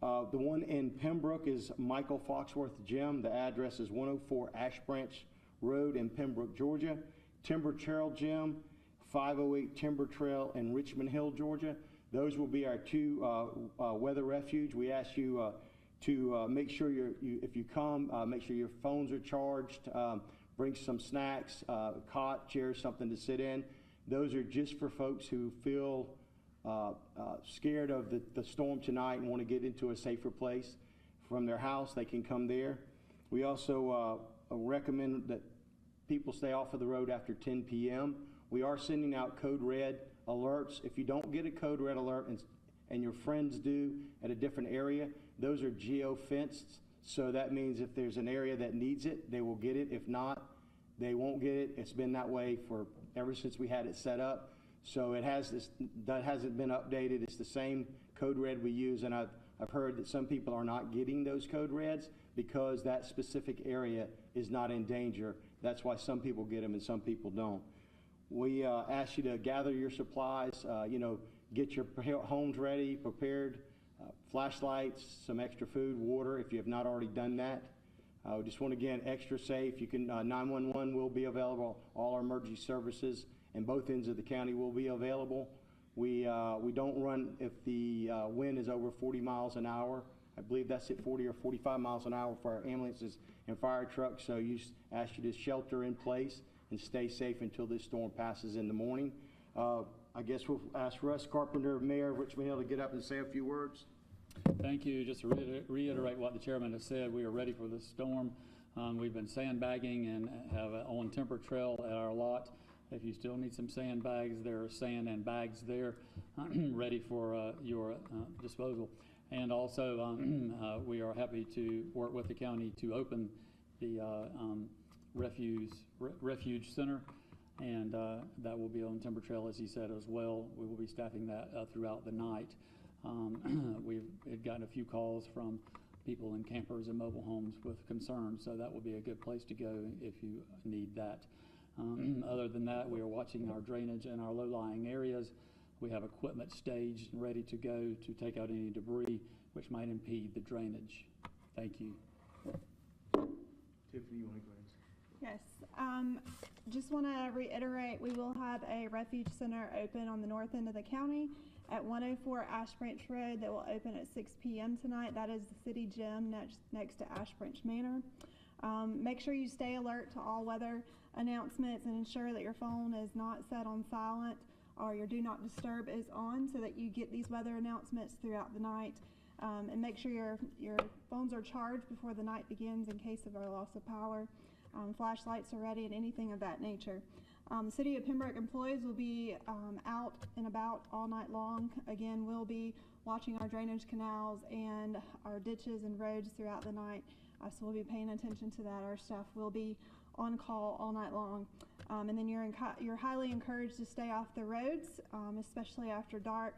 The one in Pembroke is Michael Foxworth Gym. The address is 104 Ash Branch Road in Pembroke, Georgia. Timber Trail Gym, 508 Timber Trail in Richmond Hill, Georgia. Those will be our two weather refuge. We ask you to make sure if you come, make sure your phones are charged. Bring some snacks, cot, chairs, something to sit in. Those are just for folks who feel scared of the storm tonight and want to get into a safer place from their house. They can come there. We also recommend that people stay off of the road after 10 p.m. We are sending out code red alerts. If you don't get a code red alert and your friends do at a different area, those are geo-fenced. So that means if there's an area that needs it, they will get it. If not, they won't get it. It's been that way for ever since we had it set up. So that hasn't been updated. It's the same code red we use, and I've heard that some people are not getting those code reds because that specific area is not in danger. That's why some people get them and some people don't. We ask you to gather your supplies, get your homes ready, prepared, flashlights, some extra food, water if you have not already done that. We just want to, again, extra safe. You can 911 will be available. All our emergency services and both ends of the county will be available. We don't run if the wind is over 40 miles an hour. I believe that's at 40 or 45 miles an hour for our ambulances and fire trucks. So ask you to shelter in place and stay safe until this storm passes in the morning. I guess we'll ask Russ Carpenter, Mayor of Richmond Hill, to get up and say a few words. Thank you. Just to reiterate what the chairman has said, we are ready for this storm. We've been sandbagging and have on Timber Trail at our lot. If you still need some sandbags, there are sand and bags there ready for your disposal. And also, we are happy to work with the county to open the refuge center, and that will be on Timber Trail, as he said, as well. We will be staffing that throughout the night. We've gotten a few calls from people in campers and mobile homes with concerns, so that will be a good place to go if you need that. Other than that, we are watching our drainage in our low-lying areas. We have equipment staged and ready to go to take out any debris which might impede the drainage. Thank you. Tiffany, you want to go ahead? Yes. Just want to reiterate, we will have a refuge center open on the north end of the county at 104 Ash Branch Road that will open at 6 p.m. tonight. That is the city gym next to Ash Branch Manor. Make sure you stay alert to all weather announcements and ensure that your phone is not set on silent or your do not disturb is on so that you get these weather announcements throughout the night. And make sure your phones are charged before the night begins in case of a loss of power. Flashlights are ready and anything of that nature. The City of Pembroke employees will be out and about all night long. Again, we'll be watching our drainage canals and our ditches and roads throughout the night. So we'll be paying attention to that. Our staff will be on call all night long. And then you're highly encouraged to stay off the roads, especially after dark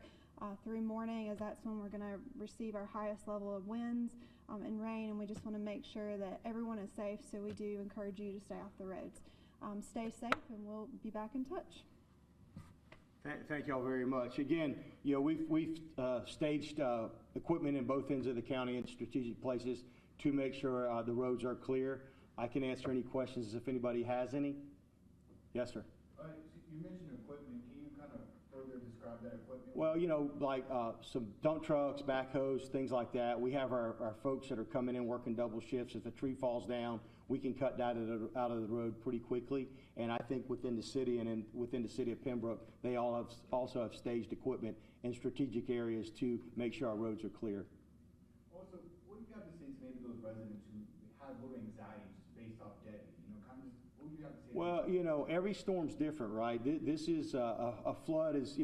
through morning, as that's when we're going to receive our highest level of winds and rain, and we just want to make sure that everyone is safe, so we do encourage you to stay off the roads. Stay safe, and we'll be back in touch. Thank y'all very much. Again, we've staged equipment in both ends of the county in strategic places to make sure the roads are clear. I can answer any questions if anybody has any. Yes, sir. So you mentioned equipment. Can you kind of further describe that equipment? Well, like some dump trucks, backhoes, things like that. We have our folks that are coming in working double shifts. If a tree falls down, we can cut that out of the road pretty quickly. And I think within the city and within the city of Pembroke, they also have staged equipment in strategic areas to make sure our roads are clear. Also, what do you have to say to maybe those residents who have a little anxiety just based off debt? What do you have to say? Well, every storm's different, right? This is a flood is,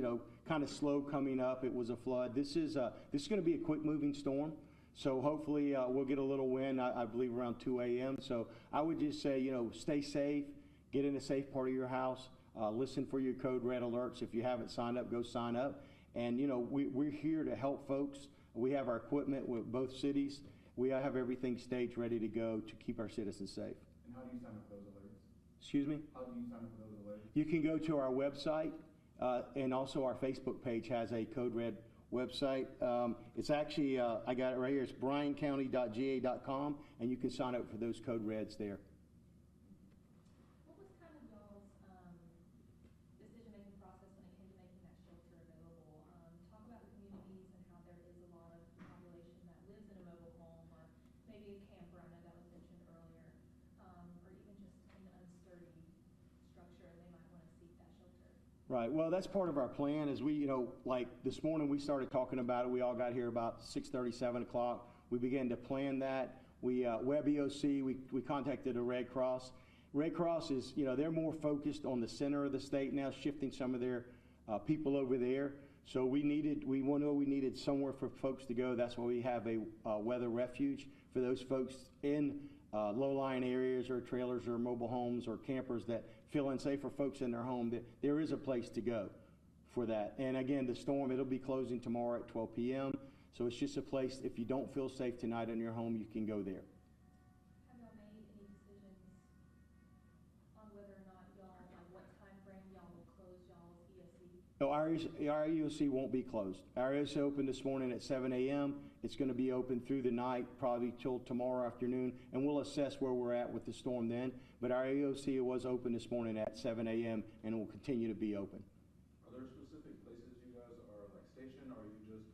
kind of slow coming up. It was a flood. This is going to be a quick moving storm. So hopefully we'll get a little wind, I believe around 2 a.m. So I would just say, stay safe, get in a safe part of your house, listen for your code red alerts. If you haven't signed up, go sign up. And, we're here to help folks. We have our equipment with both cities. We have everything staged ready to go to keep our citizens safe. And how do you sign up for those alerts? Excuse me? How do you sign up for those alerts? You can go to our website, and also our Facebook page has a code red website. It's actually, I got it right here, it's bryancounty.ga.com, and you can sign up for those code reds there. What was kind of y'all's decision-making process when it came to making that shelter available? Talk about the communities and how there is a lot of population that lives in a mobile home or maybe a camper, I know that was mentioned earlier, or even just an unsturdy structure and they might want to seek that shelter. Right, well, that's part of our plan is we, like this morning we started talking about it. We all got here about 6:30, 7 o'clock. We began to plan that. We, Web EOC, we contacted the Red Cross. Red Cross is, they're more focused on the center of the state now, shifting some of their people over there. So we needed somewhere for folks to go. That's why we have a weather refuge for those folks in low-lying areas or trailers or mobile homes or campers that feel unsafe for folks in their home. That there is a place to go for that. And again, the storm, it'll be closing tomorrow at 12 p.m. So it's just a place, if you don't feel safe tonight in your home, you can go there. Have y'all made any decisions on whether or not y'all, like what time frame y'all will close y'all's EOC? No, our EOC won't be closed. Our EOC opened this morning at 7 a.m. It's going to be open through the night, probably till tomorrow afternoon, and we'll assess where we're at with the storm then. But our EOC was open this morning at 7 a.m. and will continue to be open. Are there specific places you guys are like stationed, or are you just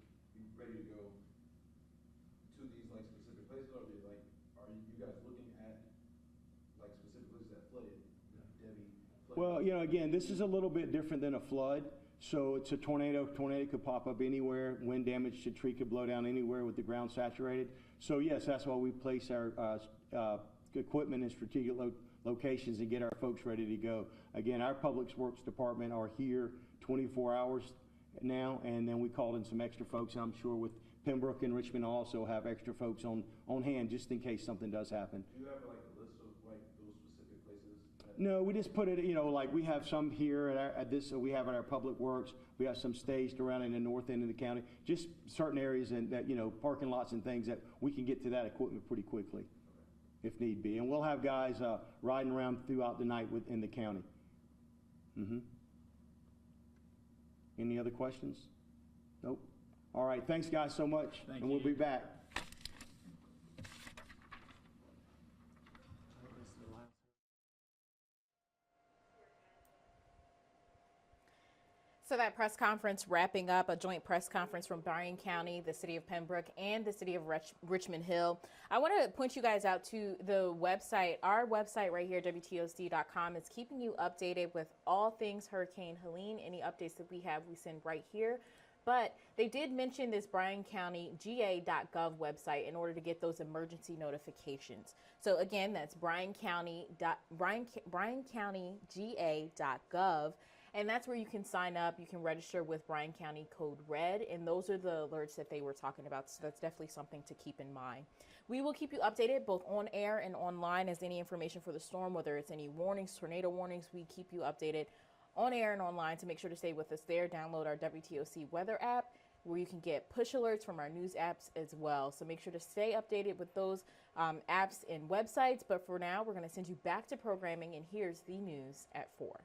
ready to go to these like specific places, or are you guys looking at like specific places that flooded, Debbie? Well, again, this is a little bit different than a flood. So it's a tornado. Tornado could pop up anywhere. Wind damage to tree could blow down anywhere with the ground saturated. So yes, that's why we place our equipment in strategic locations and get our folks ready to go. Again, our Public Works Department are here 24 hours now, and then we called in some extra folks. I'm sure with Pembroke and Richmond also have extra folks on hand just in case something does happen. Do you have like a list of like those specific places? No, we just put it, like we have some here we have at our Public Works. We have some staged around in the north end of the county, just certain areas and that, parking lots and things that we can get to that equipment pretty quickly if need be. And we'll have guys riding around throughout the night in the county. Any other questions? Nope. All right, thanks guys so much. Thank and we'll you. be back. So that press conference wrapping up, a joint press conference from Bryan County, the city of Pembroke, and the city of Richmond Hill. I want to point you guys out to the website. Our website right here, WTOC.com, is keeping you updated with all things Hurricane Helene. Any updates that we have, we send right here. But they did mention this Bryan County GA.gov website in order to get those emergency notifications. So again, that's BryanCountyGA.gov. And that's where you can sign up. You can register with Bryan County Code Red, and those are the alerts that they were talking about. So that's definitely something to keep in mind. We will keep you updated both on air and online as any information for the storm, whether it's any warnings, tornado warnings, we keep you updated on air and online. To make sure to stay with us there, download our WTOC weather app where you can get push alerts from our news apps as well. So make sure to stay updated with those apps and websites. But for now, we're going to send you back to programming, and here's the news at 4.